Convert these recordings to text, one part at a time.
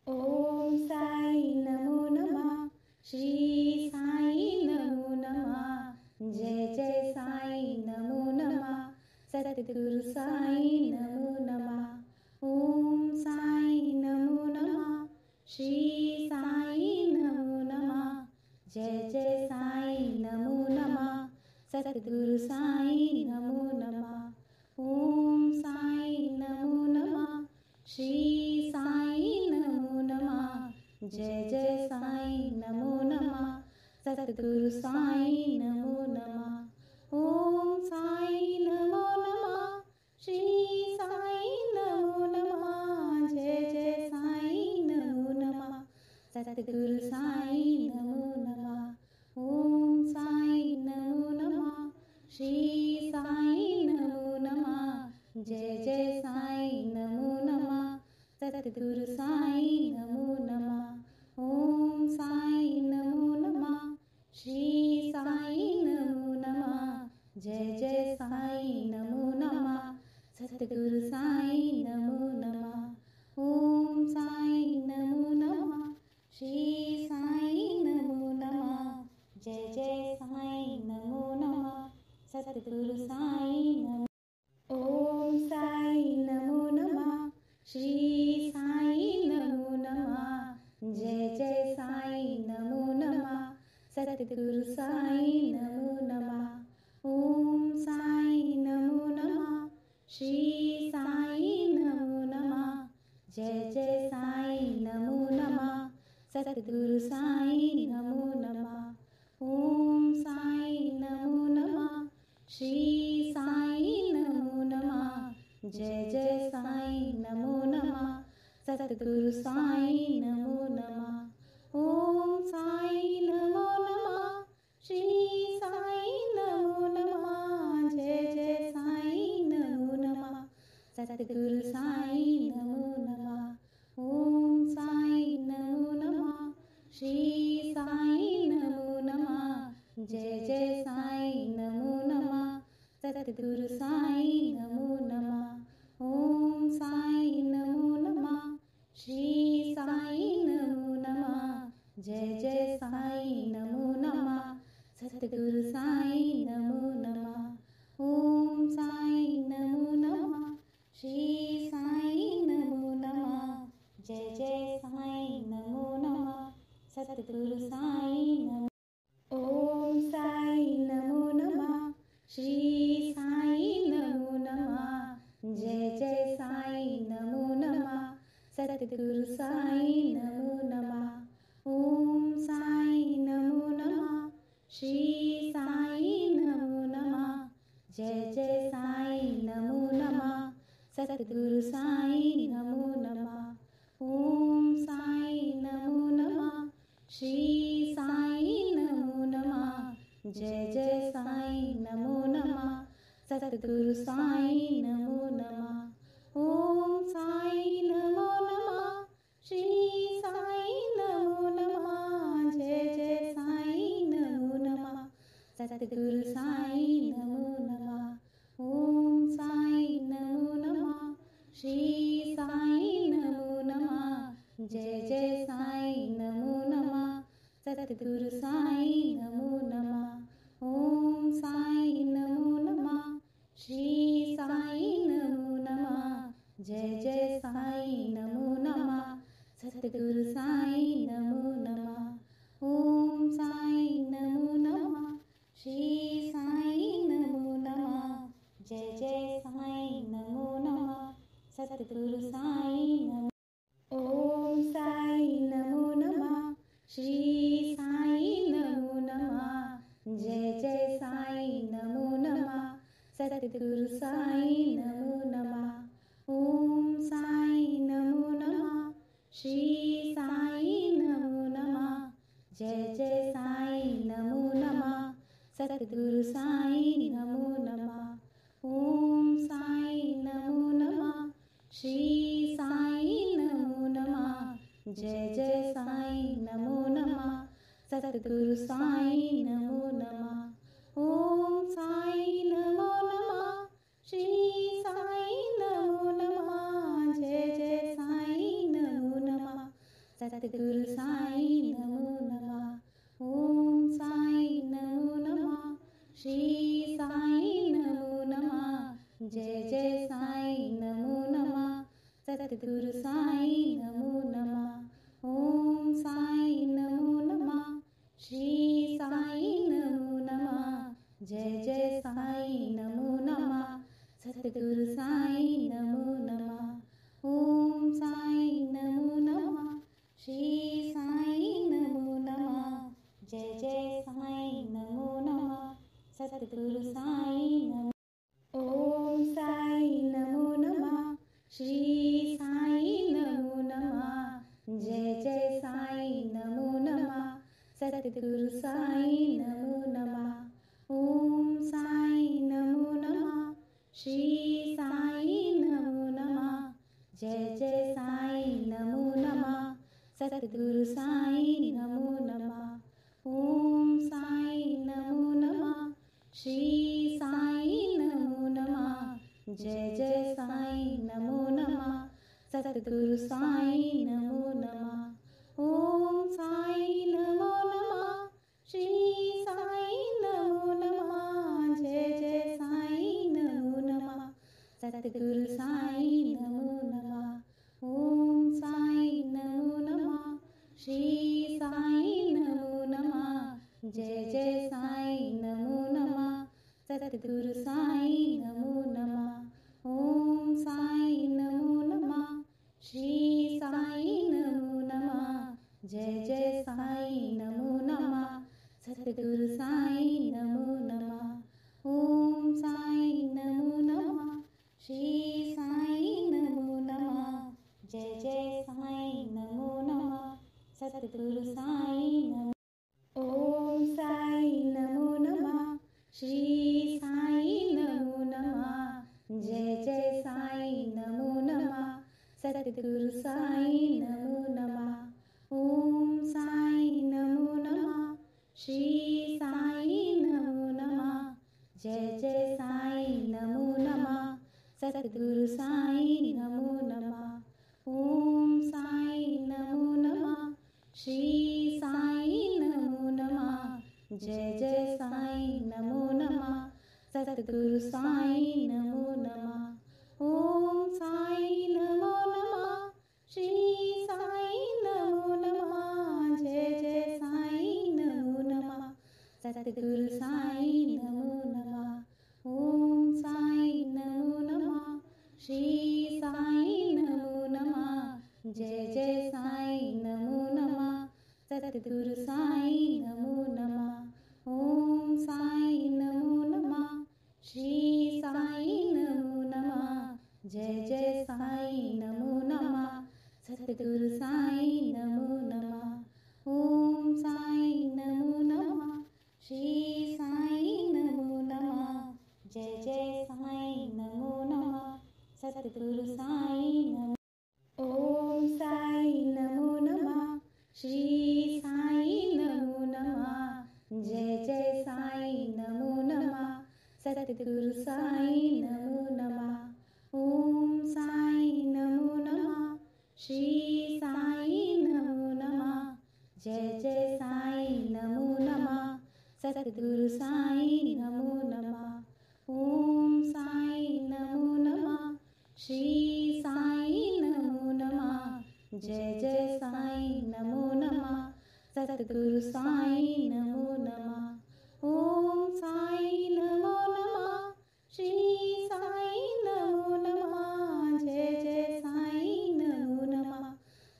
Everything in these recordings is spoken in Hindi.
ओम साई नमो नमः। श्री साई नमो नमः। जय जय साई नमो नमः। सतगुरु साई नमो नमः। ओम साई नमो नमः। श्री साई नमो नमः। जय जय साई नमो नमः। सतगुरु साई नमो नमः। ओम साई नमो नमः। श्री साई नमो नमः। जय जय साई नमो नमः। सतगुरु साई नमो नमः। ओम साई नमो नमः। श्री साई नमो नमः। जय जय साई नमो नमः। सतगुरु साई नमो नमः। ओम साई नमो नमः। श्री साई नमो नमः। जय जय साई नमो नमः। सतगुरु साई नमो नमः। ओम साई नमो नमः। श्री साई नमो नमः। जय जय साई नमो नमः। सतगुरु साई नमो नमः। ओम साई नमो नमः। श्री साई नमो नमः। जय जय साई नमो नमः। सतगुरु साई नमो। ओम साई नमो नमः। श्री साई नमो नमः। जय जय साई नमो नमः। सतगुरु साई नमो नमः। ओम साई नमो नमः। श्री साई नमो नमः। जय जय साई नमो नमः। सतगुरु साई नमो नमः। ओम साई नमो नमः। श्री साई नमो नमः। जय जय साई नमो नमः। सतगुरु साई नमो नमः। ओम साई नमो नमः। श्री साई नमो नमः। जय जय साई नमो नमः। सतगुरु साई नमो नमः। ओम साई नमो नमः। श्री साई नमो नमः। जय जय साई नमो नमः। सतगुरु साई नमो नमः। ओम साई नमो नमः। श्री साई नमो नमः। जय जय साई नमो नमः। सतगुरु साई नमो नमः। ओम साई नमो नमः। श्री साई नमो नमः। जय जय साई नमो नमः। सतगुरु साई नमो। ओम साई नमो नमः। श्री साई नमो नमः। जय जय साई नमो नमः। सतगुरु साई नमो नमः। ओम साई नमो नमः। श्री साई नमो नमः। जय जय साई नमो नमः। सतगुरु साई नमो नमः। ओम साई नमो नमः। श्री साई नमो नमः। जय जय साई नमो नमः। सतगुरु साई नमो नमः। ओम साई नमो नमः। श्री साई नमो नमः। जय जय साई नमो नमः। सतगुरु साई नमो नमः। ओम साई नमो नमः। श्री साई नमो नमः। जय जय साई नमो नमः। सतगुरु साई नमो नमः। ओम साई नमो नमः। श्री साई नमो नमः। जय जय साई नमो नमः। सतगुरु साई नमो नमः। ओम साई नमो नमः। श्री साई नमो नमः। जय जय साई नमो नमः। सतगुरु साई नमो। ओम साई नमो नमः। श्री साई नमो नमः। जय जय साई नमो नमः। सतगुरु साई नमो नमः। ओम साई नमो नमः। श्री साई नमो नमः। जय जय साई नमो नमः। सतगुरु साई नमो नमः। ओम साई नमो नमः। श्री साई नमो नमः। जय जय साई नमो नमः। सतगुरु साई नमो नमः। ओम साई नमो नमः। श्री साई नमो नमः। जय जय साई नमो नमः। सद्गुरु साई नमो। ओम साई नमो नमः। श्री साई नमो नमः। जय जय साई नमो नमः। सद्गुरु साई नमो नमः। ओम साई नमो नमः। श्री साई नमो नमः। जय जय साई नमो नमः। सद्गुरु साई नमो नमः। ओम साई नमो नमः। श्री साई नमो नमः। जय जय साई नमो नमः। सद्गुरु साई नमो नमः। ओम साई नमो नमः। श्री साई नमो नमः। जय जय साई नमो नमः। सद्गुरु साई नमो नमः। ओम साई नमो नमः। श्री साई नमो नमः। जय जय साई नमो नमः। सद्गुरु साई नमो नमः। ओम साई नमो नमः। श्री साई नमो नमः। जय जय साई नमो नमः। सद्गुरु साई नमो नमः। ओम साई नमो नमः। श्री साई नमो नमः। जय जय साई नमो नमः। सद्गुरु साई नमो। ओम साई नमो नमः। श्री साई नमो नमः। जय जय साई नमो नमः। सद्गुरु साई नमो नमः। ओम साई नमो नमः। श्री साई नमो नमः। जय जय साई नमो नमः। सद्गुरु साई नमो नमः। ओम साई नमो नमः। श्री साई नमो नमः। जय जय साई नमो नमः। सद्गुरु साई नमो नमः। ओम साई नमो नमः। श्री साई नमो नमः। जय जय साई नमो नमः। सद्गुरु साई नमो नमः। ओम साई नमो नमः। श्री साई नमो नमः। जय जय साई नमो नमः। सद्गुरु साई नमो नमः। ओम साई नमो नमः। श्री साई नमो नमः। जय जय साई नमो नमः। सद्गुरु साई नमो नमः। ओम साई नमो नमः। श्री साई नमो नमः। जय जय साई नमो नमः। सद्गुरु साई नमो। ओम साई नमो नमः। श्री साई नमो नमः। जय जय साई नमो नमः। सद्गुरु साई नमो नमः। ओम साई नमो नमः। श्री साई नमो नमः। जय जय साई नमो नमः। सद्गुरु साई नमो नमः। ओम साई नमो नमः। श्री साई नमो नमः। जय जय साई नमो नमः। सद्गुरु साई नमो नमः। ओम साई नमो नमः। श्री साई नमो नमः। जय जय साई नमो नमः।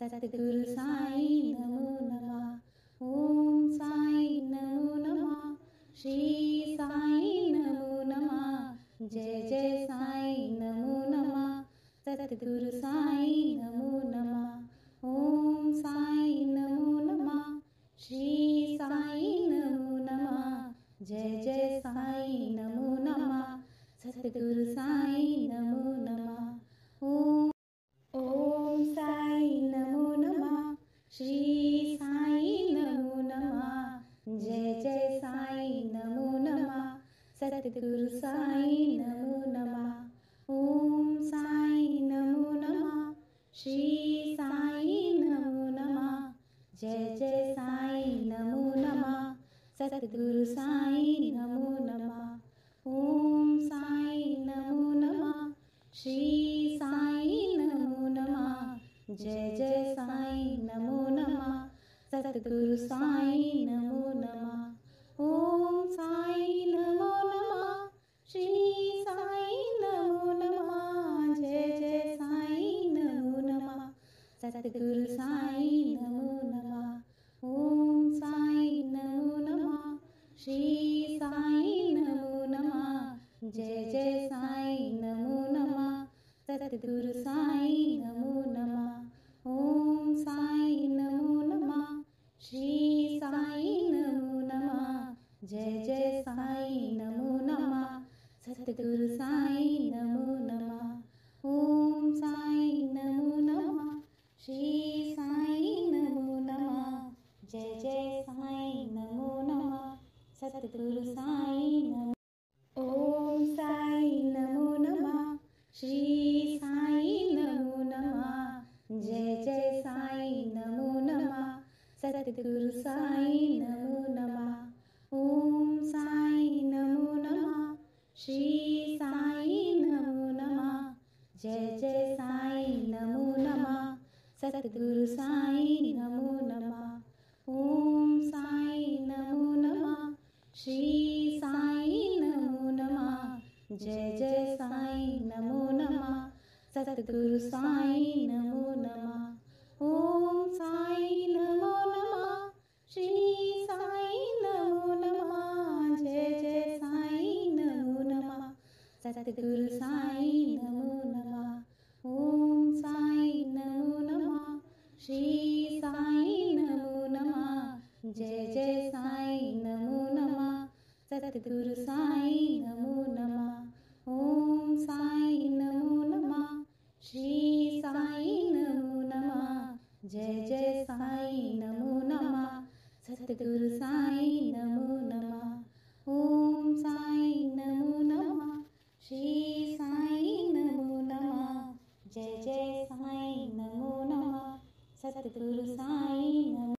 सद्गुरु साई नमो नमः। ओम साई नमो नमः। श्री साई नमो नमः। जय जय साई नमो नमः। सद्गुरु साई नमो नमः। ओम साई नमो नमः। श्री साई नमो नमः। जय जय साई नमो नमः। सद्गुरु साई नमो नमः। ओम साई नमो नमः। श्री साई नमो नमः। जय जय साई नमो नमः। सद्गुरु साई नमो नमः। ओम साई नमो नमः। श्री साई नमो नमः। जय जय साई नमो नमः। सद्गुरु साई नमो नमः। ओम साई नमो नमः। श्री साई नमो नमः। जय जय साई नमो नमः। सद्गुरु साई नमो नमः। ओम साई नमो नमः। श्री साई नमो नमः। जय जय साई नमो नमः। सद्गुरु साई नमो नमः। ओम साई नमो नमः। श्री साई नमो नमः। जय जय साई नमो नमः। सतगुरु साई नमो नमः। ओम साई नमो नमः। श्री साई नमो नमः। जय जय साई नमो नमः। सतगुरु साई नमो नमः। ओम साई नमो नमः। श्री साई नमो नमः। जय जय साई नमो नमः। सतगुरु साई नमो। ओम साई नमो नमः। श्री साई नमो नमः। जय जय साई नमो नमः। सतगुरु साई नमो नमः। ओम साई नमो नमः। श्री साई नमो नमः। जय जय साई नमो नमः। सतगुरु साई नमो नमः। ओम साई नमो नमः। श्री साई नमो नमः। जय जय साई नमो नमः। सतगुरु साई नमो नमः। ओम साई नमो नमः। श्री साई नमो नमः। जय जय साई नमो नमः। सतगुरु साई नमो नमः। ओम साई नमो नमः। श्री साई नमो नमः। जय जय साई नमो नमः। सतगुरु साई नमो नमः। ओम साई नमो नमः। श्री साई नमो नमः। जय जय साई नमो नमः। सतगुरु साई नमो नमः। ओम साई नमो नमः। श्री साई नमो नमः। जय जय साई नमो नमः। सतगुरु साई नमो।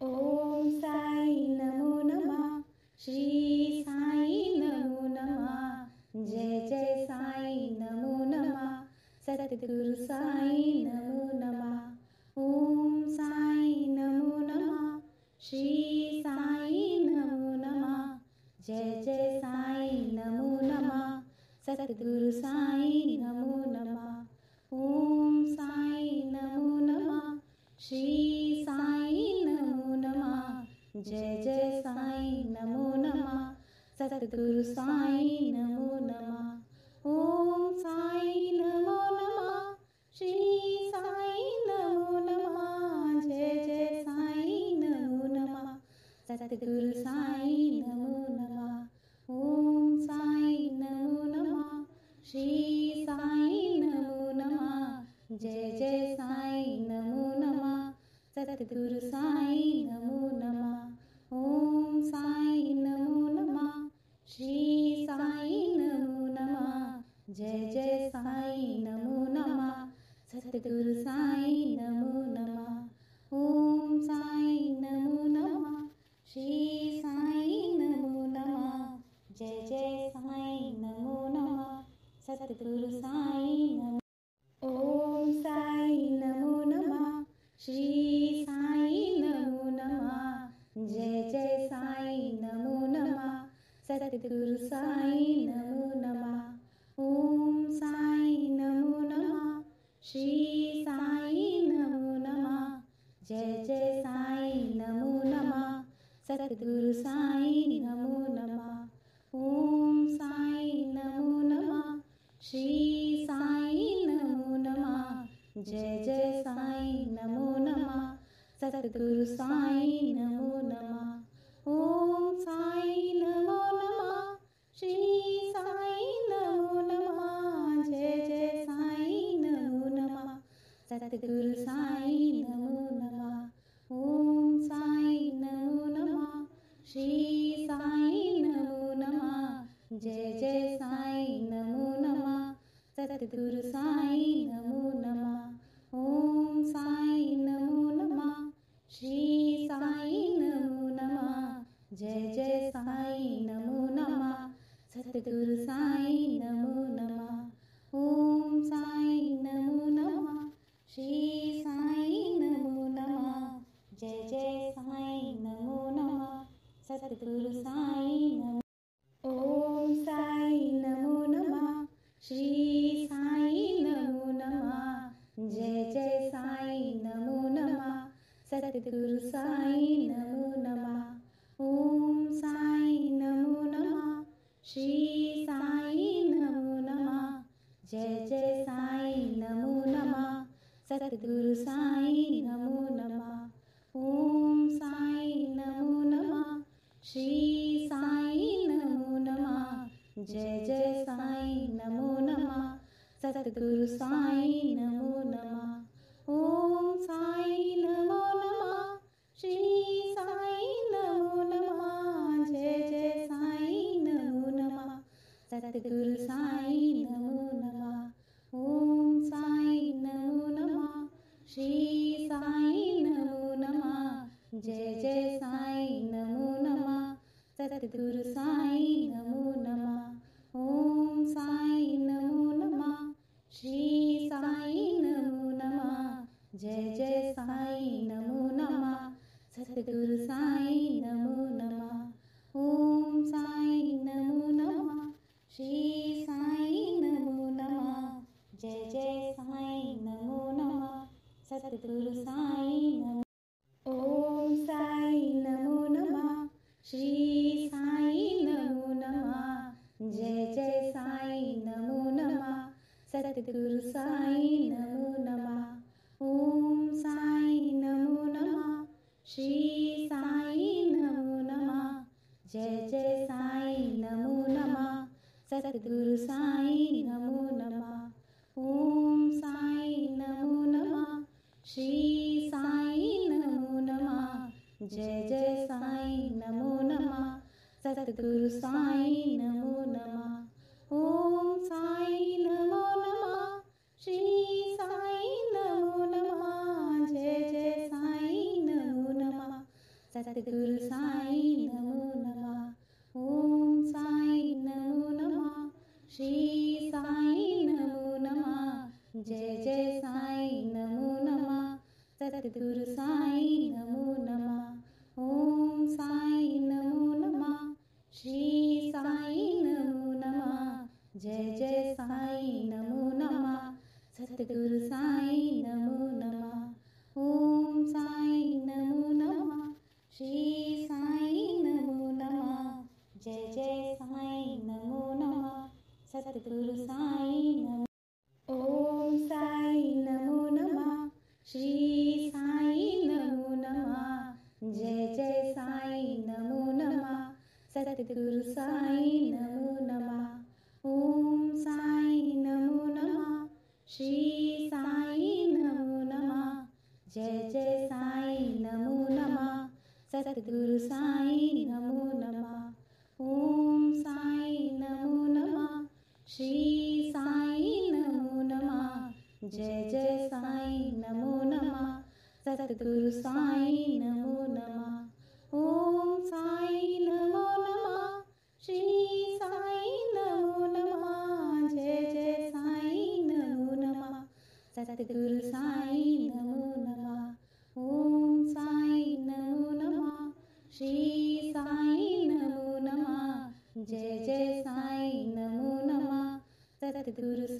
ओम साई नमो नमः। श्री साई नमो नमः। जय जय साई नमो नमः। सतगुरु साई नमो नमः। ओम साई नमो नमः। श्री साई नमो नमः। जय जय साई नमो नमः। सतगुरु साई नमो नमः। ओम साई नमो नमः। श्री साई नमो नमः। जय जय साई नमो नमः। सतगुरु साई नमो नमः। ओम साई नमो नमः। श्री साई नमो नमः। जय जय साई नमो नमः। सतगुरु साई नमो नमः। ओम साई नमो नमः। श्री साई नमो नमः। जय जय साई नमो नमः। सतगुरु साई नमो नमः। ओम साई नमो नमः। श्री साई नमो नमः। जय जय साई नमो नमः। सतगुरु साई नमो नमः। ओम साई नमो नमः। श्री साई नमो नमः। जय जय साई नमो नमः। सतगुरु साई नमो। ओम साई नमो नमः। श्री साई नमो नमः। जय जय साई नमो नमः। सतगुरु साई नमो नमः। ओम साई नमो नमः। श्री साई नमो नमः। जय जय साई नमो नमः। सतगुरु साई नमो नमः। ओम साई नमो नमः। श्री साई नमो नमः। जय जय साई नमो नमः। सतगुरु साई नमो नमः। ओम साई नमो नमः। श्री साई नमो नमः। जय जय साई नमो नमः। सतगुरु साई नमो नमः। ओम साई नमो नमः। श्री साई नमो नमः। जय जय साई नमो नमः। सतगुरु साई नमो नमः। ओम साई नमो नमः। श्री साई नमो नमः। जय जय साई नमो नमः। सतगुरु साई नमो नमः। ओम साई नमो नमः। श्री साई नमो नमः। जय जय साई नमो नमः। सतगुरु साई नमो। ओम साई नमो नमः। श्री साई नमो नमः। जय जय साई नमो नमः। सतगुरु साई नमो नमः। ओम साई नमो। श्री साई नमो नमः। जय जय साई नमो नमः। सतगुरु साई नमो नमः। ओम साई नमो नमः। श्री साई नमो नमः। जय जय साई नमो नमः। सतगुरु साई नमो नमः। ओम साई नमो नमः। श्री साई नमो नमः। जय जय साई नमो नमः। सतगुरु साई नमो नमः। ओम साई नमो नमः। श्री साई नमो नमः। जय जय साई नमो नमः। सतगुरु साई नमो नमः। ओम साई नमो नमः। श्री साई नमो नमः। जय जय साई नमो नमः। सतगुरु साई नमो नमः। ओम साई नमो नमः। श्री साई नमो नमः। जय जय साई नमो नमः। सतगुरु साई नमो। ओम साई नमो नमः। श्री साई नमो नमः। जय जय साई नमो नमः। सतगुरु साई नमो नमः। ओम साई नमो नमः। श्री साई नमो नमः। जय जय साई नमो नमः। सतगुरु साई नमो नमः। ओम साई नमो नमः। श्री साई नमो नमः। जय जय साई नमो नमः। सतगुरु साई नमो नमः। ओम साई नमो नमः। श्री साई नमो नमः। जय जय साई नमो नमः। सतगुरु साई नमो नमः। ओम साई नमो नमः। श्री साई नमो नमः। जय जय साई नमो नमः। सतगुरु साई नमो नमः। ओम साई नमो नमः। श्री साई नमो नमः। जय जय साई नमो नमः। सतगुरु साई नमो नमः। ओम साई नमो नमः। श्री साई नमो नमः। जय जय साई नमो नमः। सतगुरु साई नमो। ओम साई नमो नमः। श्री साई नमो नमः। जय जय साई नमो नमः। सतगुरु साई नमो नमः। ओम साई नमो नमः। श्री साई नमो नमः। जय जय साई नमो नमः। सतगुरु साई नमो नमः। ओम साई नमो नमः। श्री साई नमो नमः। जय जय साई नमो नमः। सतगुरु साई नमो नमः। ओम साई नमो नमः। श्री साई नमो नमः। जय जय साई नमो नमः। सतगुरु साई नमो नमः। ओम साई नमो नमः। श्री साई नमो नमः। जय जय साई नमो नमः। सतगुरु